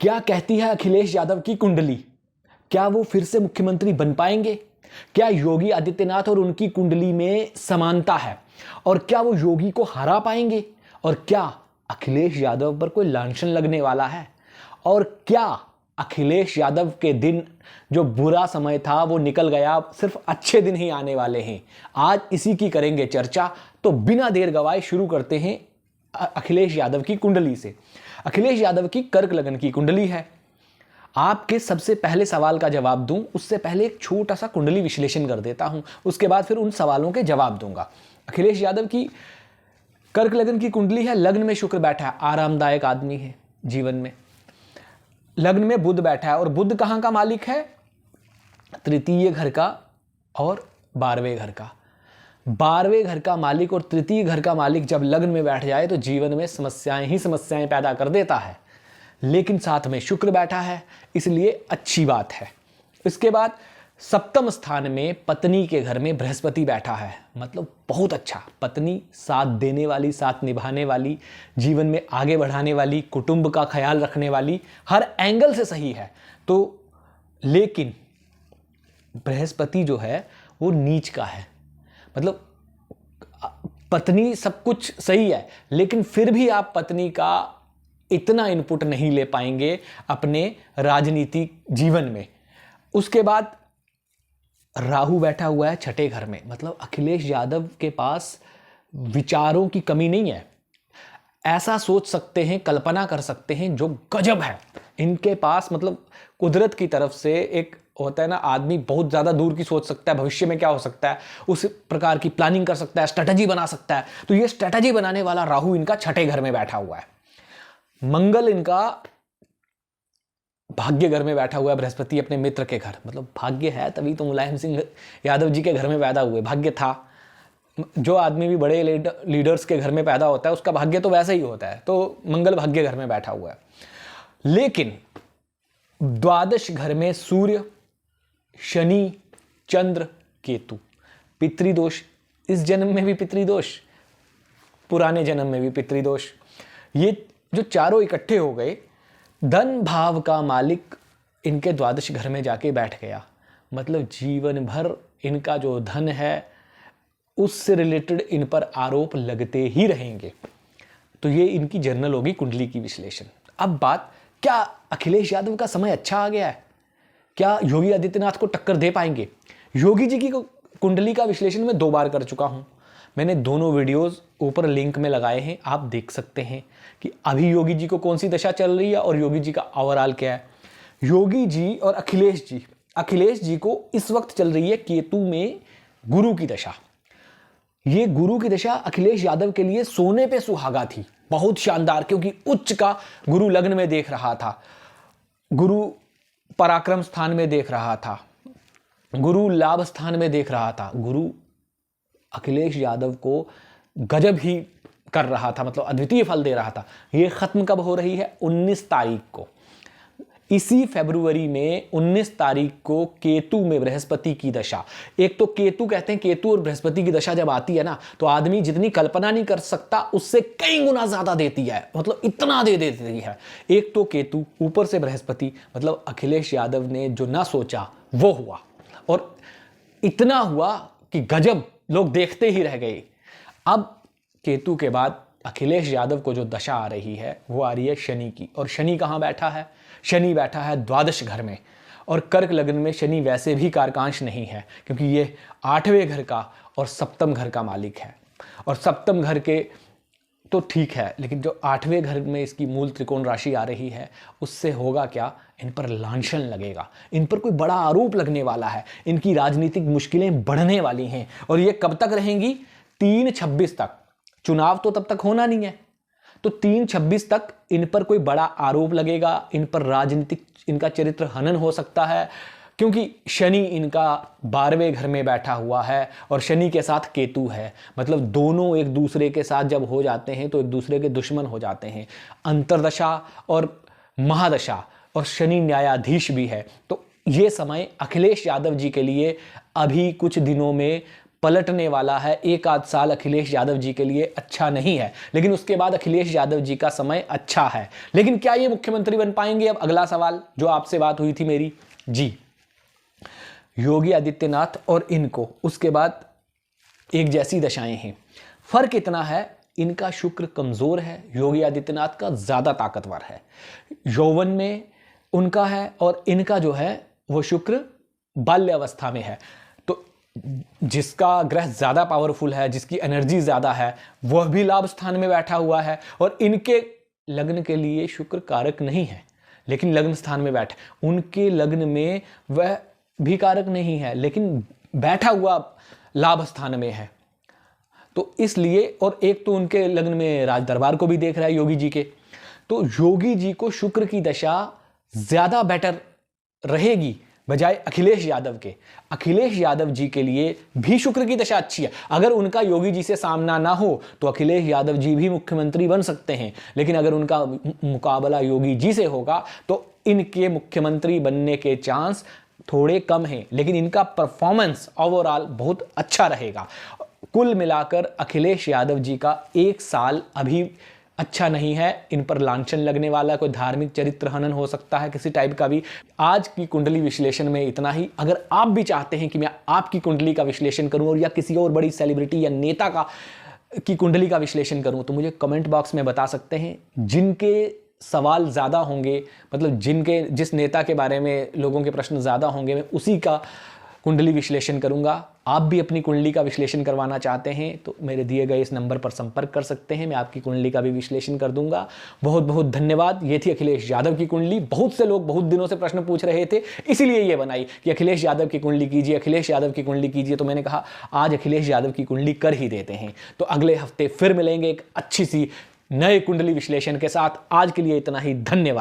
क्या कहती है अखिलेश यादव की कुंडली? क्या वो फिर से मुख्यमंत्री बन पाएंगे? क्या योगी आदित्यनाथ और उनकी कुंडली में समानता है? और क्या वो योगी को हरा पाएंगे? और क्या अखिलेश यादव पर कोई लांछन लगने वाला है? और क्या अखिलेश यादव के दिन जो बुरा समय था वो निकल गया, सिर्फ अच्छे दिन ही आने वाले हैं? आज इसी की करेंगे चर्चा। तो बिना देर गवाए शुरू करते हैं अखिलेश यादव की कुंडली से। अखिलेश यादव की कर्क लगन की कुंडली है। आपके सबसे पहले सवाल का जवाब दूं उससे पहले एक छोटा सा कुंडली विश्लेषण कर देता हूं, उसके बाद फिर उन सवालों के जवाब दूंगा। अखिलेश यादव की कर्क लगन की कुंडली है। लग्न में शुक्र बैठा है, आरामदायक आदमी है जीवन में। लग्न में बुध बैठा है, और बुध कहां का मालिक है? तृतीय घर का और 12वें घर का। 12वें घर का मालिक और तृतीय घर का मालिक जब लग्न में बैठ जाए तो जीवन में समस्याएं ही समस्याएं पैदा कर देता है। लेकिन साथ में शुक्र बैठा है, इसलिए अच्छी बात है। इसके बाद सप्तम स्थान में पत्नी के घर में बृहस्पति बैठा है, मतलब बहुत अच्छा। पत्नी साथ देने वाली, साथ निभाने वाली, जीवन में आगे बढ़ाने वाली, कुटुंब का ख्याल रखने वाली, हर एंगल से सही है। तो लेकिन बृहस्पति जो है वो नीच का है, मतलब पत्नी सब कुछ सही है, लेकिन फिर भी आप पत्नी का इतना इनपुट नहीं ले पाएंगे अपने राजनीतिक जीवन में। उसके बाद राहु बैठा हुआ है छठे घर में, मतलब अखिलेश यादव के पास विचारों की कमी नहीं है। ऐसा सोच सकते हैं, कल्पना कर सकते हैं जो गजब है इनके पास। मतलब कुदरत की तरफ से एक होता है ना, आदमी बहुत ज़्यादा दूर की सोच सकता है, भविष्य में क्या हो सकता है उस प्रकार की प्लानिंग कर सकता है, स्ट्रेटजी बना सकता है। तो ये स्ट्रेटजी बनाने वाला राहु इनका छठे घर में बैठा हुआ है। मंगल इनका भाग्य घर में बैठा हुआ है, बृहस्पति अपने मित्र के घर। मतलब भाग्य है तभी तो मुलायम सिंह यादव जी के घर में पैदा हुए। भाग्य था, जो आदमी भी बड़े लीडर्स के घर में पैदा होता है उसका भाग्य तो वैसा ही होता है। तो मंगल भाग्य घर में बैठा हुआ है। लेकिन द्वादश घर में सूर्य, शनि, चंद्र, केतु, पितृदोष। इस जन्म में भी पितृदोष, पुराने जन्म में भी पितृदोष। ये जो चारों इकट्ठे हो गए, धन भाव का मालिक इनके द्वादश घर में जाके बैठ गया। मतलब जीवन भर इनका जो धन है उससे रिलेटेड इन पर आरोप लगते ही रहेंगे। तो ये इनकी जर्नल होगी कुंडली की विश्लेषण। अब बात, क्या अखिलेश यादव का समय अच्छा आ गया है? क्या योगी आदित्यनाथ को टक्कर दे पाएंगे? योगी जी की कुंडली का विश्लेषण मैं 2 बार कर चुका हूं। मैंने दोनों वीडियोस ऊपर लिंक में लगाए हैं, आप देख सकते हैं कि अभी योगी जी को कौन सी दशा चल रही है और योगी जी का ओवरऑल क्या है। योगी जी और अखिलेश जी को इस वक्त चल रही है केतु में गुरु की दशा। ये गुरु की दशा अखिलेश यादव के लिए सोने पे सुहागा थी, बहुत शानदार, क्योंकि उच्च का गुरु लग्न में देख रहा था, गुरु पराक्रम स्थान में देख रहा था, गुरु लाभ स्थान में देख रहा था। गुरु अखिलेश यादव को गजब ही कर रहा था, मतलब अद्वितीय फल दे रहा था। ये खत्म कब हो रही है? 19 तारीख को। इसी फरवरी में 19 तारीख को केतु में बृहस्पति की दशा। एक तो केतु कहते हैं, केतु और बृहस्पति की दशा जब आती है ना तो आदमी जितनी कल्पना नहीं कर सकता उससे कई गुना ज्यादा देती है, मतलब इतना दे देती है। एक तो केतु, ऊपर से बृहस्पति, मतलब अखिलेश यादव ने जो ना सोचा वो हुआ, और इतना हुआ कि गजब, लोग देखते ही रह गए। अब केतु के बाद अखिलेश यादव को जो दशा आ रही है वो आ रही है शनि की। और शनि कहाँ बैठा है? शनि बैठा है द्वादश घर में। और कर्क लग्न में शनि वैसे भी कारकांश नहीं है, क्योंकि ये 8वें घर का और सप्तम घर का मालिक है। और सप्तम घर के तो ठीक है, लेकिन जो 8वें घर में इसकी मूल त्रिकोण राशि आ रही है उससे होगा क्या? इन पर लांछन लगेगा, इन पर कोई बड़ा आरोप लगने वाला है, इनकी राजनीतिक मुश्किलें बढ़ने वाली हैं। और ये कब तक रहेंगी? 3/26 तक। चुनाव तो तब तक होना नहीं है, तो 3/26 तक इन पर कोई बड़ा आरोप लगेगा, इन पर राजनीतिक, इनका चरित्र हनन हो सकता है, क्योंकि शनि इनका 12वें घर में बैठा हुआ है और शनि के साथ केतु है। मतलब दोनों एक दूसरे के साथ जब हो जाते हैं तो एक दूसरे के दुश्मन हो जाते हैं। अंतरदशा और महादशा, और शनि न्यायाधीश भी है। तो ये समय अखिलेश यादव जी के लिए अभी कुछ दिनों में पलटने वाला है। एक आध साल अखिलेश यादव जी के लिए अच्छा नहीं है, लेकिन उसके बाद अखिलेश यादव जी का समय अच्छा है। लेकिन क्या ये मुख्यमंत्री बन पाएंगे? अब अगला सवाल जो आपसे बात हुई थी मेरी, जी योगी आदित्यनाथ और इनको उसके बाद एक जैसी दशाएं हैं। फर्क इतना है, इनका शुक्र कमजोर है, योगी आदित्यनाथ का ज्यादा ताकतवर है, यौवन में उनका है, और इनका जो है वो शुक्र बाल्यावस्था में है। तो जिसका ग्रह ज्यादा पावरफुल है, जिसकी एनर्जी ज्यादा है, वह भी लाभ स्थान में बैठा हुआ है, और इनके लग्न के लिए शुक्र कारक नहीं है लेकिन लग्न स्थान में बैठे, उनके लग्न में वह भी कारक नहीं है लेकिन बैठा हुआ लाभ स्थान में है। तो इसलिए, और एक तो उनके लग्न में राज दरबार को भी देख रहा है योगी जी के, तो योगी जी को शुक्र की दशा ज्यादा बेटर रहेगी बजाय अखिलेश यादव के। अखिलेश यादव जी के लिए भी शुक्र की दशा अच्छी है। अगर उनका योगी जी से सामना ना हो तो अखिलेश यादव जी भी मुख्यमंत्री बन सकते हैं, लेकिन अगर उनका मुकाबला योगी जी से होगा तो इनके मुख्यमंत्री बनने के चांस थोड़े कम हैं, लेकिन इनका परफॉर्मेंस ओवरऑल बहुत अच्छा रहेगा। कुल मिलाकर अखिलेश यादव जी का एक साल अभी अच्छा नहीं है, इन पर लांछन लगने वाला, कोई धार्मिक चरित्र हनन हो सकता है किसी टाइप का भी। आज की कुंडली विश्लेषण में इतना ही। अगर आप भी चाहते हैं कि मैं आपकी कुंडली का विश्लेषण करूं और या किसी और बड़ी सेलिब्रिटी या नेता की कुंडली का विश्लेषण करूं तो मुझे कमेंट बॉक्स में बता सकते हैं। जिनके सवाल ज़्यादा होंगे, मतलब जिस नेता के बारे में लोगों के प्रश्न ज़्यादा होंगे, मैं उसी का कुंडली विश्लेषण करूंगा। आप भी अपनी कुंडली का विश्लेषण करवाना चाहते हैं तो मेरे दिए गए इस नंबर पर संपर्क कर सकते हैं, मैं आपकी कुंडली का भी विश्लेषण कर दूंगा। बहुत बहुत धन्यवाद। ये थी अखिलेश यादव की कुंडली। बहुत से लोग बहुत दिनों से प्रश्न पूछ रहे थे, इसीलिए ये बनाई कि अखिलेश यादव की कुंडली कीजिए, अखिलेश यादव की कुंडली कीजिए। तो मैंने कहा आज अखिलेश यादव की कुंडली कर ही देते हैं। तो अगले हफ्ते फिर मिलेंगे एक अच्छी सी नए कुंडली विश्लेषण के साथ। आज के लिए इतना ही, धन्यवाद।